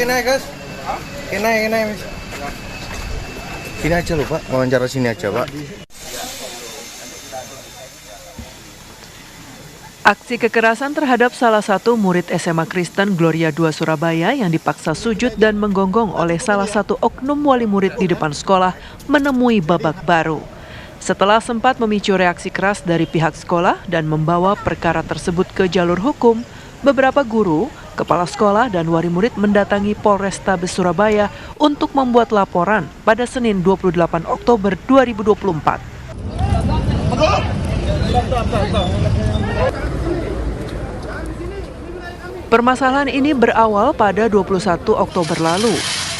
naik guys. Naik. Sini aja loh Pak, wawancara sini aja Pak. Aksi kekerasan terhadap salah satu murid SMA Kristen Gloria II Surabaya yang dipaksa sujud dan menggonggong oleh salah satu oknum wali murid di depan sekolah menemui babak baru. Setelah sempat memicu reaksi keras dari pihak sekolah dan membawa perkara tersebut ke jalur hukum, beberapa guru, kepala sekolah dan wali murid mendatangi Polrestabes Surabaya untuk membuat laporan pada Senin 28 Oktober 2024. Permasalahan ini berawal pada 21 Oktober lalu.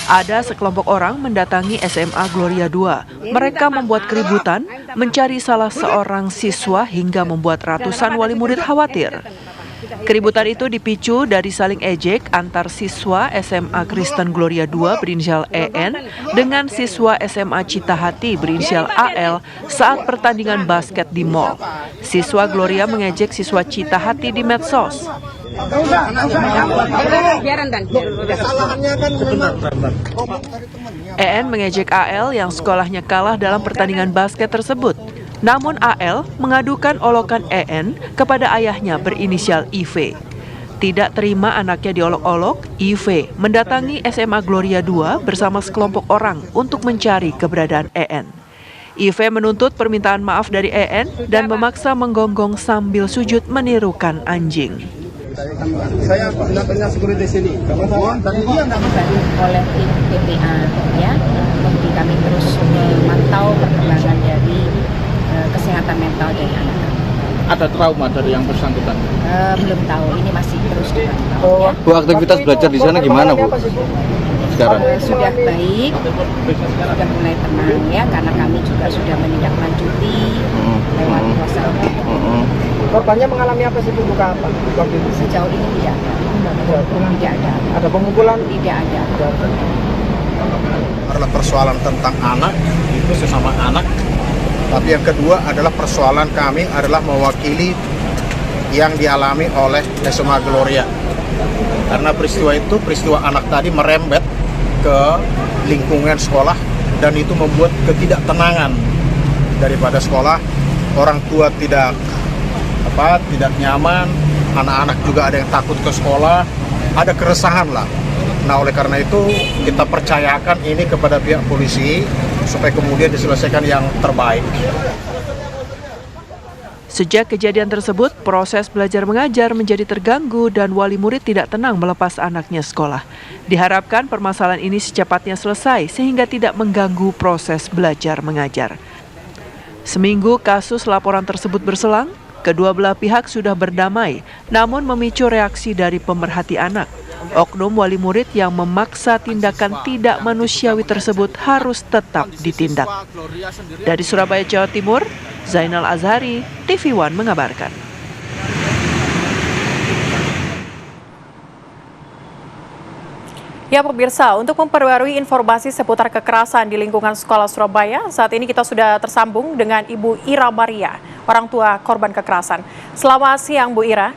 Ada sekelompok orang mendatangi SMA Gloria II. Mereka membuat keributan, mencari salah seorang siswa hingga membuat ratusan wali murid khawatir. Keributan itu dipicu dari saling ejek antar siswa SMA Kristen Gloria II berinisial EN dengan siswa SMA Citahati berinisial AL saat pertandingan basket di mall. Siswa Gloria mengejek siswa Citahati di medsos. EN mengejek AL yang sekolahnya kalah dalam pertandingan basket tersebut. Namun AL mengadukan olokan EN kepada ayahnya berinisial IV. Tidak terima anaknya diolok-olok, IV mendatangi SMA Gloria II bersama sekelompok orang untuk mencari keberadaan EN. IV menuntut permintaan maaf dari EN dan memaksa menggonggong sambil sujud menirukan anjing. Saya benar-benar security di sini. Tadi dia nggak oleh tim PPA, ya. Jadi kami terus memantau perkembangan dari kesehatan mental dari anak. ada trauma dari yang bersangkutan? Belum tahu, ini masih terus dipantau. Ya. Bu, aktivitas belajar di sana gimana Bu? Sekarang? Sudah baik, sudah mulai tenang ya, karena kami juga sudah menindaklanjuti lewat kuasa hukum. Korbannya mengalami apa sih Bu? Luka apa? Sejauh ini tidak ada. Tidak ada. Ada pemukulan? Tidak ada. Adalah persoalan tentang anak, itu sesama anak. Tapi yang kedua adalah persoalan kami adalah mewakili yang dialami oleh SMA Gloria. Karena peristiwa itu, peristiwa anak tadi merembet ke lingkungan sekolah dan itu membuat ketidaktenangan daripada sekolah. Orang tua tidak nyaman, anak-anak juga ada yang takut ke sekolah, ada keresahan lah. Nah, oleh karena itu kita percayakan ini kepada pihak polisi supaya kemudian diselesaikan yang terbaik. Sejak kejadian tersebut, proses belajar mengajar menjadi terganggu dan wali murid tidak tenang melepas anaknya sekolah. Diharapkan permasalahan ini secepatnya selesai sehingga tidak mengganggu proses belajar mengajar. Seminggu kasus laporan tersebut berselang, kedua belah pihak sudah berdamai, namun memicu reaksi dari pemerhati anak. Oknum wali murid yang memaksa tindakan tidak manusiawi tersebut harus tetap ditindak. Dari Surabaya, Jawa Timur, Zainal Azhari, TV One mengabarkan. Ya pemirsa, untuk memperbarui informasi seputar kekerasan di lingkungan sekolah Surabaya, saat ini kita sudah tersambung dengan Ibu Ira Maria, orang tua korban kekerasan. Selamat siang Bu Ira.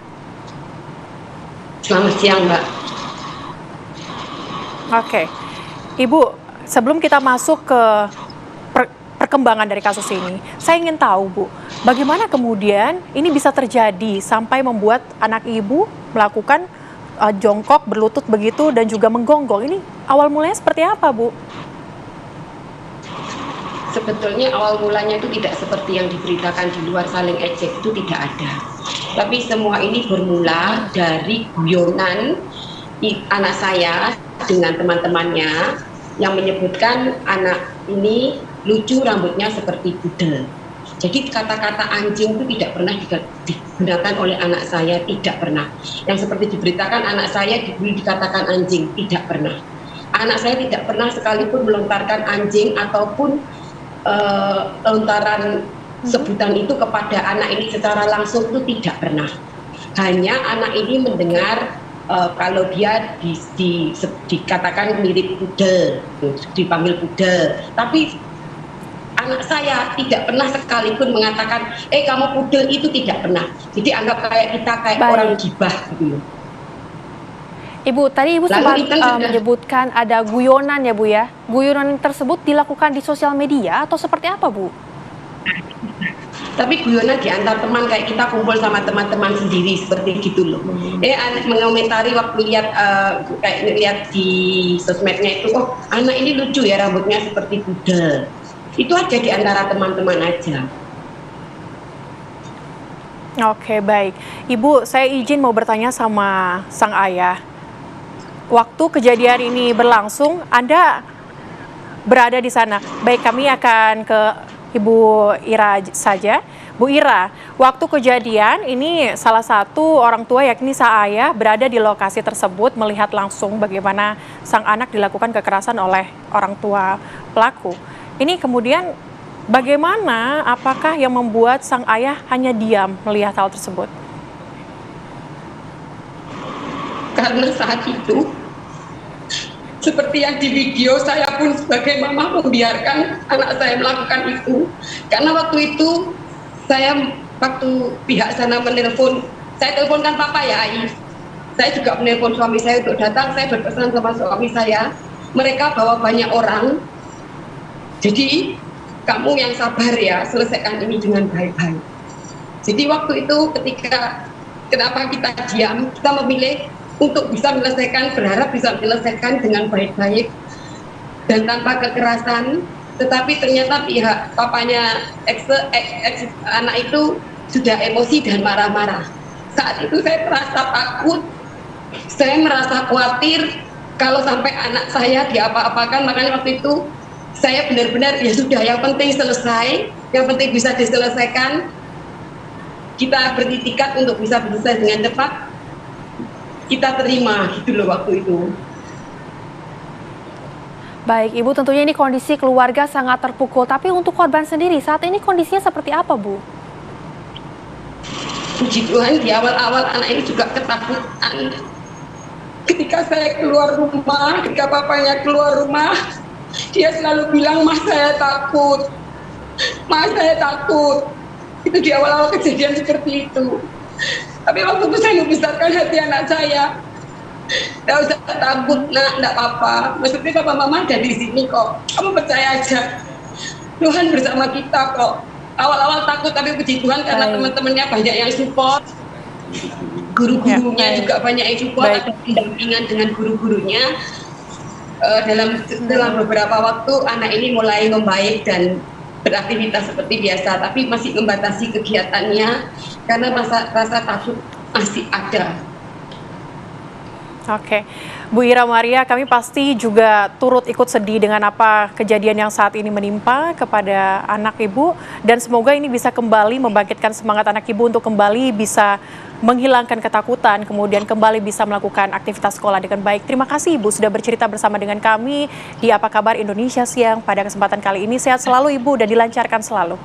Selamat siang Mbak. Oke, Ibu, sebelum kita masuk ke perkembangan dari kasus ini, saya ingin tahu Bu, bagaimana kemudian ini bisa terjadi sampai membuat anak Ibu melakukan jongkok, berlutut begitu dan juga menggonggong. Ini awal mulanya seperti apa Bu? Sebetulnya awal mulanya itu tidak seperti yang diberitakan di luar, saling ejek itu tidak ada. Tapi semua ini bermula dari guyonan anak saya dengan teman-temannya yang menyebutkan anak ini lucu, rambutnya seperti pudel. Jadi kata-kata anjing itu tidak pernah digunakan oleh anak saya, tidak pernah. Yang seperti diberitakan anak saya dibully dikatakan anjing, tidak pernah. Anak saya tidak pernah sekalipun melontarkan anjing ataupun lontaran sebutan itu kepada anak ini secara langsung, itu tidak pernah. Hanya anak ini mendengar kalau dia dikatakan mirip pudel, dipanggil pudel. Tapi anak saya tidak pernah sekalipun mengatakan, kamu pudel, itu tidak pernah. Jadi anggap kayak kita orang gibah gitu. Ibu, tadi Ibu Lalu sempat Intan sudah- menyebutkan ada guyonan ya Bu ya. Guyonan tersebut dilakukan di sosial media atau seperti apa Bu? Tapi guyonan di antar teman, kayak kita kumpul sama teman-teman sendiri seperti gitu loh. Mengomentari waktu lihat kayak lihat di sosmednya itu, oh anak ini lucu ya, rambutnya seperti pudel. Itu aja di antara teman-teman aja. Oke, baik. Ibu, saya izin mau bertanya sama sang ayah. Waktu kejadian ini berlangsung, Anda berada di sana. Baik, kami akan ke Ibu Ira saja. Bu Ira, waktu kejadian ini salah satu orang tua yakni sang ayah berada di lokasi tersebut melihat langsung bagaimana sang anak dilakukan kekerasan oleh orang tua pelaku. Ini kemudian bagaimana, apakah yang membuat sang ayah hanya diam melihat hal tersebut? Karena saat itu seperti yang di video, saya pun sebagai mama membiarkan anak saya melakukan itu. Karena waktu itu waktu pihak sana menelpon, saya teleponkan papa ya Ais. Saya juga menelpon suami saya untuk datang. Saya berpesan sama suami saya, mereka bawa banyak orang. Jadi kamu yang sabar ya, selesaikan ini dengan baik-baik. Jadi waktu itu kenapa kita diam, kita memilih untuk bisa menyelesaikan, berharap bisa menyelesaikan dengan baik-baik dan tanpa kekerasan. Tetapi ternyata pihak papanya anak itu sudah emosi dan marah-marah. Saat itu saya merasa takut, saya merasa khawatir kalau sampai anak saya diapa-apakan. Makanya waktu itu saya benar-benar ya sudah, yang penting selesai, yang penting bisa diselesaikan. Kita beritikat untuk bisa selesai dengan cepat. Kita terima gitu loh waktu itu. Baik, Ibu, tentunya ini kondisi keluarga sangat terpukul. Tapi untuk korban sendiri, saat ini kondisinya seperti apa, Bu? Puji Tuhan, di awal-awal anak ini juga ketakutan. Ketika saya keluar rumah, ketika papanya keluar rumah, dia selalu bilang, "Mas, saya takut. Mas, saya takut." Itu di awal-awal kejadian seperti itu. Tapi waktu itu saya membesarkan hati anak saya. Tidak usah takut, nak, tidak apa-apa. Maksudnya papa mama ada di sini kok. Kamu percaya aja. Tuhan bersama kita kok. Awal-awal takut, tapi puji Tuhan karena teman-temannya banyak yang support. Guru-gurunya juga banyak yang support, ada pendampingan dengan guru-gurunya. Dalam beberapa waktu anak ini mulai membaik dan beraktivitas seperti biasa, tapi masih membatasi kegiatannya karena rasa takut masih ada. Oke, Bu Ira Maria, kami pasti juga turut ikut sedih dengan apa kejadian yang saat ini menimpa kepada anak Ibu, dan semoga ini bisa kembali membangkitkan semangat anak Ibu untuk kembali bisa menghilangkan ketakutan, kemudian kembali bisa melakukan aktivitas sekolah dengan baik. Terima kasih Ibu sudah bercerita bersama dengan kami di Apa Kabar Indonesia Siang pada kesempatan kali ini. Sehat selalu Ibu dan dilancarkan selalu.